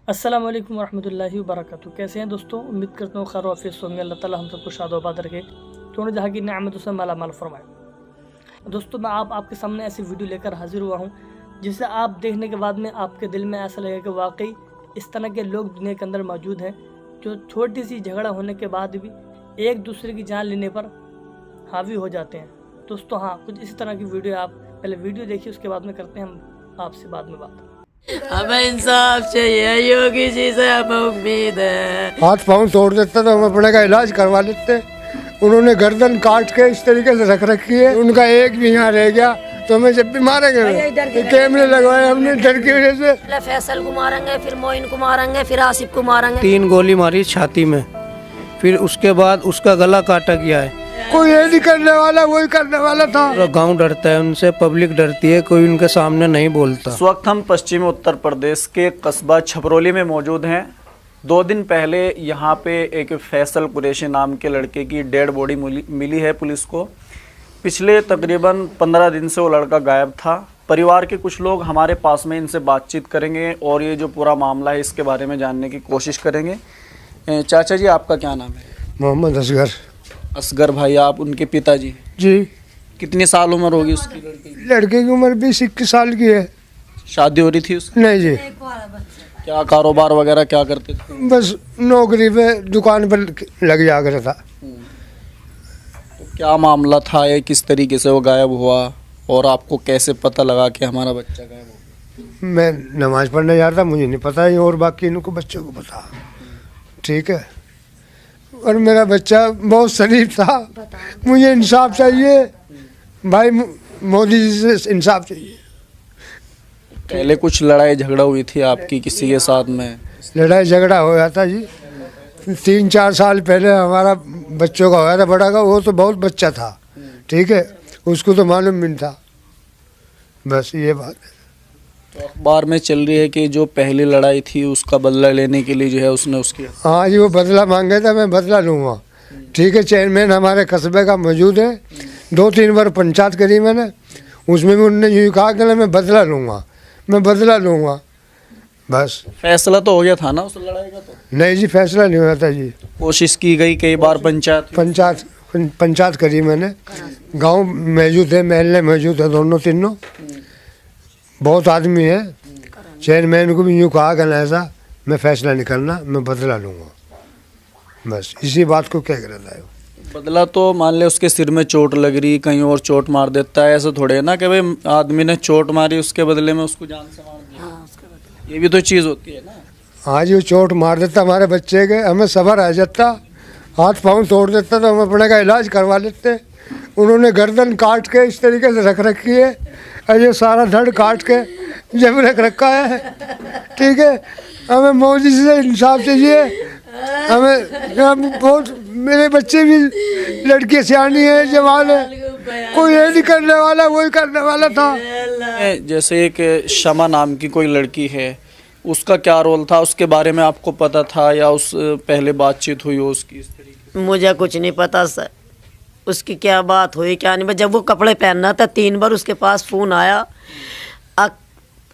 अस्सलाम वालेकुम रहमतुल्लाहि व बरकातहू। कैसे हैं दोस्तों? उम्मीद करता हूँ खैर वाफियत होंगे। अल्लाह ताला हम सबको शाद आबाद रखे, तो उन्हें जहाँ की नेमतों से माला माल फरमाए। दोस्तों मैं आपके सामने ऐसी वीडियो लेकर हाजिर हुआ हूँ जिसे आप देखने के बाद में आपके दिल में ऐसा लगेगा कि वाकई इस तरह के लोग दुनिया के अंदर मौजूद हैं जो छोटी सी झगड़ा होने के बाद भी एक दूसरे की जान लेने पर हावी हो जाते हैं। दोस्तों हाँ, कुछ इसी तरह की वीडियो आप पहले वीडियो देखिए, उसके बाद में करते हैं हम आपसे बाद में बात। हमें इंसाफ चाहिए, योगी जी से हमें उम्मीद है। हाथ पाँव तोड़ देता तो हम अपने का इलाज करवा लेते। उन्होंने गर्दन काट के इस तरीके से रख रखी है, उनका एक भी यहाँ रह गया तो हमें जब भी मारेंगे। कैमरे लगवाए हमने डर की वजह से। फैसल को मारेंगे, फिर मोइन को मारेंगे, फिर आसिफ को मारेंगे। 3 गोली मारी छाती में, फिर उसके बाद उसका गला काटा गया है। कोई ये नहीं करने वाला, वही करने वाला था। पूरा गांव डरता है उनसे, पब्लिक डरती है, कोई उनके सामने नहीं बोलता। इस वक्त हम पश्चिमी उत्तर प्रदेश के कस्बा छपरौली में मौजूद हैं। 2 दिन पहले यहाँ पे एक फैसल कुरैशी नाम के लड़के की डेड बॉडी मिली है पुलिस को। पिछले तकरीबन 15 दिन से वो लड़का गायब था। परिवार के कुछ लोग हमारे पास में, इनसे बातचीत करेंगे और ये जो पूरा मामला है इसके बारे में जानने की कोशिश करेंगे। चाचा जी, आपका क्या नाम है? मोहम्मद असगर। असगर भाई, आप उनके पिताजी? जी। कितनी साल उम्र होगी उसकी लड़के की? लड़के की उम्र 20-21 साल की है। शादी हो रही थी उसकी? नहीं जी। क्या कारोबार वगैरह क्या करते थे? बस नौकरी पे दुकान पर लग जा कर था। तो क्या मामला था ये, किस तरीके से वो गायब हुआ और आपको कैसे पता लगा कि हमारा बच्चा गायब हो? मैं नमाज पढ़ने जा रहा था, मुझे नहीं पता है और बाकी इनको बच्चों को पता। ठीक है, और मेरा बच्चा बहुत शरीफ था। मुझे इंसाफ चाहिए भाई, मोदी जी से इंसाफ चाहिए। पहले कुछ लड़ाई झगड़ा हुई थी आपकी किसी के साथ में? लड़ाई झगड़ा हो जाता जी 3-4 साल पहले हमारा बच्चों का होया था, बड़ा का। वो तो बहुत बच्चा था, ठीक है, उसको तो मालूम भी नहीं था। बस ये बात है। तो अखबार में चल रही है कि जो पहली लड़ाई थी उसका बदला लेने के लिए जो है उसने उसकी। हाँ जी, वो बदला मांगे था, मैं बदला लूँगा। ठीक है, चेयरमैन हमारे कस्बे का मौजूद है। 2-3 बार पंचायत करी मैंने, उसमें भी उन्होंने यूँ कहा कि मैं बदला लूँगा, मैं बदला लूँगा। बस फैसला तो हो गया था ना उस लड़ाई का? तो नहीं जी, फैसला नहीं हुआ था जी। कोशिश की गई कई बार, पंचायत करी मैंने। गांव मौजूद है, महल्ले मौजूद है, दोनों तीनों बहुत आदमी है। चेयरमैन को भी यूँ कहा कि ना ऐसा मैं फैसला नहीं करना, मैं बदला लूँगा। बस इसी बात को क्या करता है। बदला तो मान ले उसके सिर में चोट लग रही, कहीं और चोट मार देता है, ऐसा थोड़े है ना कि भाई आदमी ने चोट मारी उसके बदले में उसको जान से मार दिया। ये भी तो चीज़ होती है ना। हाँ जी, वो चोट मार देता हमारे बच्चे के, हमें सबर आ जाता, हाथ पाँव तोड़ देता तो हम अपने का इलाज करवा लेते। उन्होंने गर्दन काट के इस तरीके से रख रखी है, और ये सारा धड़ काट के जब रख रखा है। ठीक है, हमें मोदी से इंसाफ चाहिए। हमें बहुत, मेरे बच्चे भी लड़की सियानी है, जवान है, कोई ये नहीं करने वाला, वही करने वाला था। जैसे एक शमा नाम की कोई लड़की है, उसका क्या रोल था, उसके बारे में आपको पता था या उस पहले बातचीत हुई हो उसकी इस तरीके? मुझे कुछ नहीं पता सर, उसकी क्या बात हुई क्या नहीं। जब वो कपड़े पहनना था 3 बार उसके पास फ़ोन आया,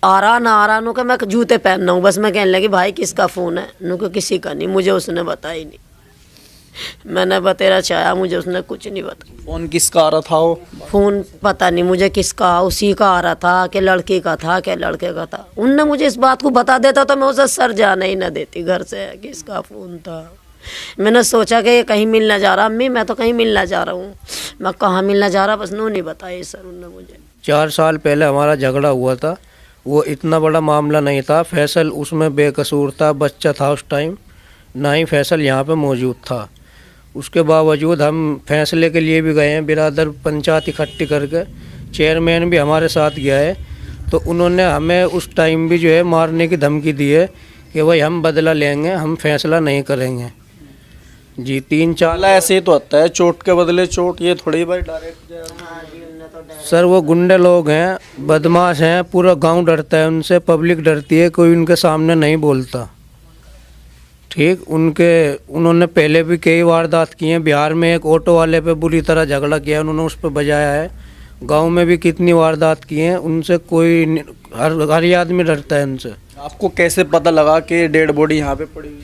आ रहा ना आ रहा, नु मैं जूते पहनना हूँ। बस मैं कहने लगी भाई किसका फ़ोन है? नु किसी का नहीं, मुझे उसने बताया ही नहीं। मैंने बतेरा चाहा, मुझे उसने कुछ नहीं बताया। फ़ोन किसका आ रहा था वो? फ़ोन पता नहीं मुझे किसका, उसी का आ रहा था कि लड़की का था कि लड़के का था। उनने मुझे इस बात को बता देता तो मैं उसे सर जाने ही ना देती घर से, किसका फ़ोन था। मैंने सोचा कि ये कहीं मिलना जा रहा, अम्मी मैं तो कहीं मिलना जा रहा हूँ। मैं कहाँ मिलना जा रहा, बस नो नहीं बताया सर उनने मुझे। 4 साल पहले हमारा झगड़ा हुआ था, वो इतना बड़ा मामला नहीं था। फैसल उसमें बेकसूर था, बच्चा था उस टाइम, ना ही फैसल यहाँ पे मौजूद था। उसके बावजूद हम फैसले के लिए भी गए हैं, बिरादर पंचायत इकट्ठी करके, चेयरमैन भी हमारे साथ गया है। तो उन्होंने हमें उस टाइम भी जो है मारने की धमकी दी है कि भाई हम बदला लेंगे, हम फैसला नहीं करेंगे जी। 3-4 ऐसे ही तो आता है, चोट के बदले चोट, ये थोड़ी भाई डायरेक्ट। सर वो गुंडे लोग हैं, बदमाश हैं, पूरा गांव डरता है उनसे, पब्लिक डरती है, कोई उनके सामने नहीं बोलता। ठीक, उन्होंने पहले भी कई वारदात की हैं। बिहार में एक ऑटो वाले पे बुरी तरह झगड़ा किया, उन्होंने उस पर बजाया है। गांव में भी कितनी वारदात की हैं, उनसे कोई हर आदमी डरता है उनसे। आपको कैसे पता लगा कि डेड बॉडी यहाँ पे पड़ी हुई है?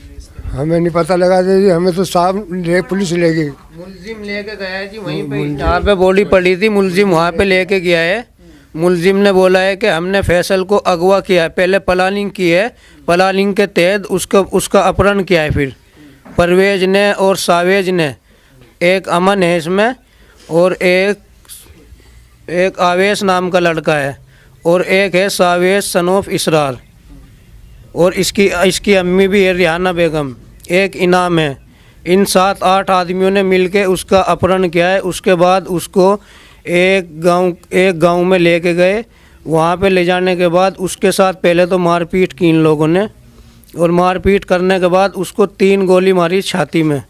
हमें नहीं पता लगा जी, हमें तो साहब पुलिस ले गई। मुलजिम लेके गया जी वहीं पे, जहाँ पे बॉडी पड़ी थी मुलजिम वहाँ पे लेके गया है। मुलजिम ने बोला है कि हमने फैसल को अगवा किया है, पहले प्लानिंग की है, प्लानिंग के तहत उसका अपहरण किया है। फिर परवेज ने और सावेज ने, एक अमन है इसमें और एक आवेश नाम का लड़का है और एक है सावेज सनोफ इसरार, और इसकी अम्मी भी है रिहाना बेगम, एक इनाम है। इन 7-8 आदमियों ने मिलके उसका अपहरण किया है। उसके बाद उसको एक गांव में लेके गए। वहाँ पे ले जाने के बाद उसके साथ पहले तो मारपीट की इन लोगों ने, और मारपीट करने के बाद उसको 3 गोली मारी छाती में।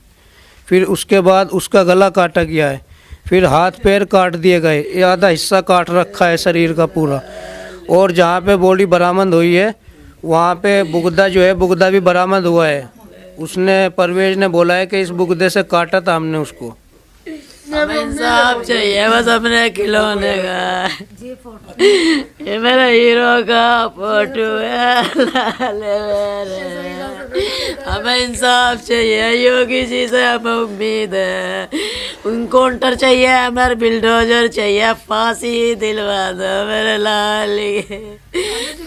फिर उसके बाद उसका गला काटा गया है, फिर हाथ पैर काट दिए गए, ये आधा हिस्सा काट रखा है शरीर का पूरा। और जहाँ पे बॉडी बरामद हुई है वहाँ पे बुगदा जो है, बुगदा भी बरामद हुआ है। उसने परवेज ने बोला है कि इस बुगदे से काटा था हमने उसको। हमें इंसाफ चाहिए बस अपने खिलौने का। ये मेरा हीरो का फोटो है, लाले मेरे। हमें इंसाफ चाहिए, योगी जी से हमें उम्मीद है। इनकाउंटर चाहिए, हमारे बिल्डोजर चाहिए, फांसी दिलवा दो मेरे लाली,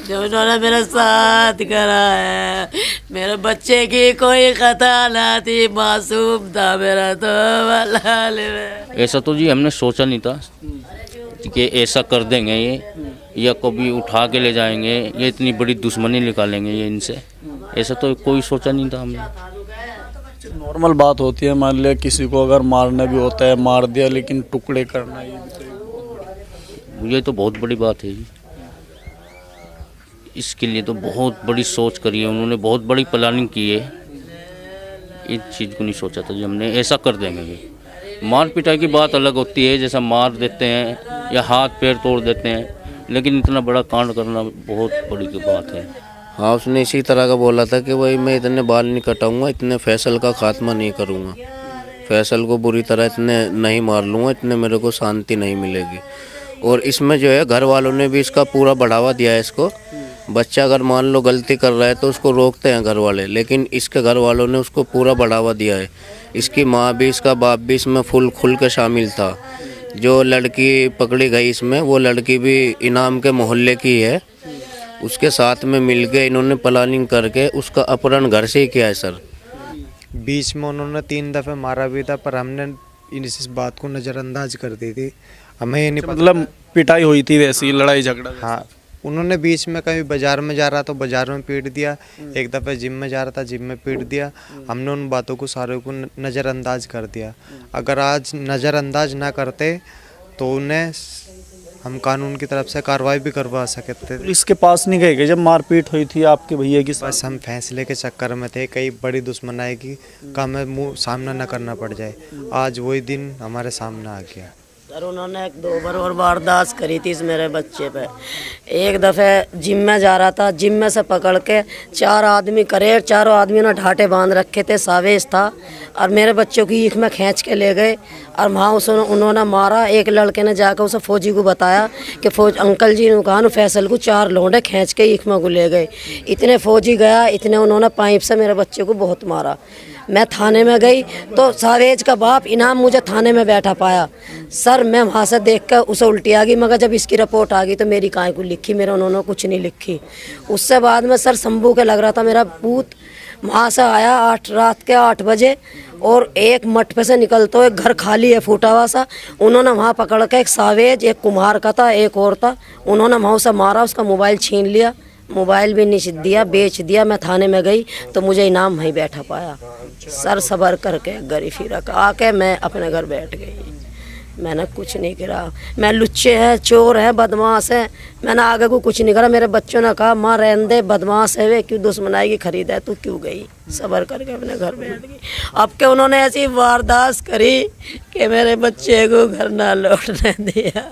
जो उन्होंने मेरा साथ करा है। मेरे बच्चे की कोई खता ना थी, मासूम था मेरा तो लाल। ऐसा तो जी हमने सोचा नहीं था कि ऐसा कर देंगे ये, या कभी उठा के ले जाएंगे, या इतनी बड़ी दुश्मनी निकालेंगे ये इनसे। ऐसा तो कोई सोचा नहीं था हमने। नॉर्मल बात होती है, मान लिया किसी को अगर मारना भी होता है मार दिया, लेकिन टुकड़े करना ये तो बहुत बड़ी बात है जी। इसके लिए तो बहुत बड़ी सोच करी है उन्होंने, बहुत बड़ी प्लानिंग की है। इस चीज़ को नहीं सोचा था जी हमने ऐसा कर देंगे। ये मार पिटाई की बात अलग होती है, जैसा मार देते हैं या हाथ पैर तोड़ देते हैं, लेकिन इतना बड़ा कांड करना बहुत बड़ी की बात है। हाँ, उसने इसी तरह का बोला था कि भाई मैं इतने बाल नहीं कटाऊंगा, इतने फैसल का खात्मा नहीं करूंगा, फैसल को बुरी तरह इतने नहीं मार लूँगा, इतने मेरे को शांति नहीं मिलेगी। और इसमें जो है घर वालों ने भी इसका पूरा बढ़ावा दिया है इसको। बच्चा अगर मान लो गलती कर रहा है तो उसको रोकते हैं घर वाले, लेकिन इसके घर वालों ने उसको पूरा बढ़ावा दिया है। इसकी माँ भी, इसका बाप भी इसमें फुल खुल के शामिल था। जो लड़की पकड़ी गई इसमें, वो लड़की भी इनाम के मोहल्ले की है। उसके साथ में मिल के इन्होंने प्लानिंग करके उसका अपहरण घर से ही किया है सर। बीच में उन्होंने 3 दफ़े मारा भी था, पर हमने इस बात को नज़रअंदाज कर दी थी। हमें ये नहीं पता, मतलब पिटाई हुई थी वैसी, लड़ाई झगड़ा। हाँ, उन्होंने बीच में कहीं बाज़ार में जा रहा तो बाज़ार में पीट दिया, एक दफ़े जिम में जा रहा था जिम में पीट दिया। हमने उन बातों को सारे को नज़रअंदाज कर दिया। अगर आज नज़रअंदाज ना करते तो उन्हें हम कानून की तरफ से कार्रवाई भी करवा सकते थे। इसके पास नहीं गए जब मारपीट हुई थी आपके भैया की? बस हम फैसले के चक्कर में थे, कई बड़ी दुश्मन आएगी का हमें मुँह सामना न करना पड़ जाए। आज वही दिन हमारे सामने आ गया। सर उन्होंने 2 बार और वारदात करी थी इस मेरे बच्चे पे। एक दफ़े जिम में जा रहा था, जिम में से पकड़ के 4 आदमी करे, चारों आदमियों ने ढाटे बांध रखे थे, सावेश था, और मेरे बच्चों की ईख में खींच के ले गए और वहाँ उन्होंने मारा। एक लड़के ने जाकर उसे फौजी को बताया कि अंकल जी ने कहा फैसल को 4 लौंडे खींच के ईख में को ले गए। इतने फौजी गया, इतने उन्होंने पाइप से मेरे बच्चे को बहुत मारा। मैं थाने में गई तो सावेज का बाप इनाम मुझे थाने में बैठा पाया। सर मैं वहाँ से देख कर उसे उल्टी आ गई, मगर जब इसकी रिपोर्ट आ गई तो मेरी काय को लिखी, मेरा उन्होंने कुछ नहीं लिखी। उससे बाद में सर शंभू के लग रहा था मेरा भूत। वहाँ से आया रात के 8 बजे, और एक मठ पे से निकलते हुए घर खाली है फूटा हुआ सा, उन्होंने वहाँ पकड़ के एक सावेज, एक कुम्हार का था, एक और था, उन्होंने वहाँ उसे मारा, उसका मोबाइल छीन लिया, मोबाइल भी नहीं दिया, बेच दिया। मैं थाने में गई तो मुझे इनाम वहीं बैठा पाया। सर सबर करके गरीफी रख आके मैं अपने घर बैठ गई। मैंने कुछ नहीं करा। मैं लुच्चे है, चोर है, बदमाश है, मैंने आगे को कुछ नहीं करा। मेरे बच्चों ने कहा माँ रहने दे, बदमाश है वे, क्यों दुश्मनाई की खरीद है, तू क्यों गई? सबर करके अपने घर बैठ गई। अब के उन्होंने ऐसी वारदात करी कि मेरे बच्चे को घर ना लौटने दिया।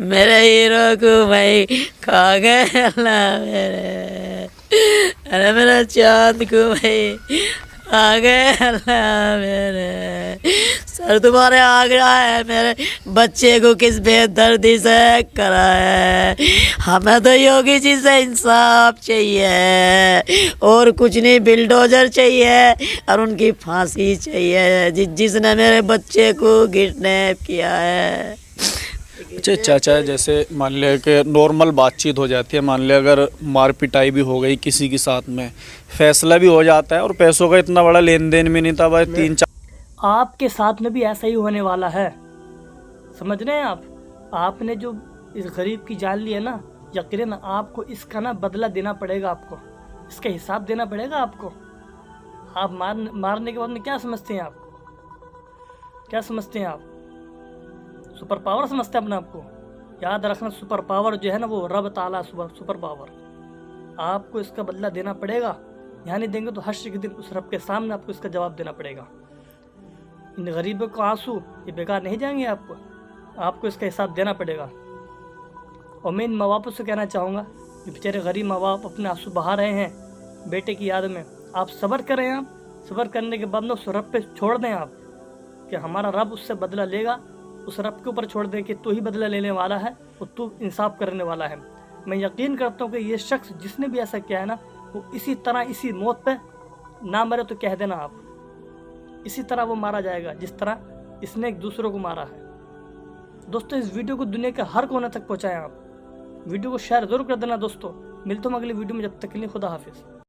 मेरे हीरो को भाई खा गए अल्लाह मेरे, अरे मेरा चाँद को भाई आगे अल्लाह मेरे सर तुम्हारे आगे है, मेरे बच्चे को किस बेदर्दी से करा है। हमें तो योगी जी से इंसाफ चाहिए और कुछ नहीं, बिल्डोजर चाहिए और उनकी फांसी चाहिए जिसने मेरे बच्चे को किडनैप किया है। अच्छा चाचा, जैसे मान लिया कि नॉर्मल बातचीत हो जाती है, मान लिया अगर मार पिटाई भी हो गई किसी के साथ में, फैसला भी हो जाता है और पैसों का इतना बड़ा लेन देन भी नहीं था भाई, 3-4 आपके साथ में भी ऐसा ही होने वाला है, समझ रहे हैं आप। आपने जो इस गरीब की जान ली है ना, यकीनन आपको इसका ना बदला देना पड़ेगा, आपको इसका हिसाब देना पड़ेगा आपको। आप मारने के बाद में क्या समझते हैं आप, क्या समझते हैं आप? सुपर पावर समझते हैं अपने आपको? याद रखना, सुपर पावर जो है ना वो रब ताला सुपर पावर। आपको इसका बदला देना पड़ेगा, यहाँ नहीं देंगे तो हश्र के दिन उस रब के सामने आपको इसका जवाब देना पड़ेगा। इन गरीबों को आंसू ये बेकार नहीं जाएंगे, आपको इसका हिसाब देना पड़ेगा। और मैं इन माँ बापों से कहना चाहूँगा कि बेचारे गरीब माँ बाप अपने आंसू बहा रहे हैं बेटे की याद में, आप सब्र करें। आप सब्र करने के बाद में उस रब पे छोड़ दें आप, कि हमारा रब उससे बदला लेगा। उस रब के ऊपर छोड़ दें कि तू ही बदला लेने वाला है और तू इंसाफ करने वाला है। मैं यकीन करता हूँ कि ये शख्स जिसने भी ऐसा किया है ना, वो इसी तरह इसी मौत पे ना मरे तो कह देना आप, इसी तरह वो मारा जाएगा जिस तरह इसने एक दूसरों को मारा है। दोस्तों, इस वीडियो को दुनिया के हर कोने तक पहुँचाएं आप। वीडियो को शेयर जरूर कर देना दोस्तों। मिलता हूँ अगली वीडियो में, जब तक के लिए खुदा हाफिज़।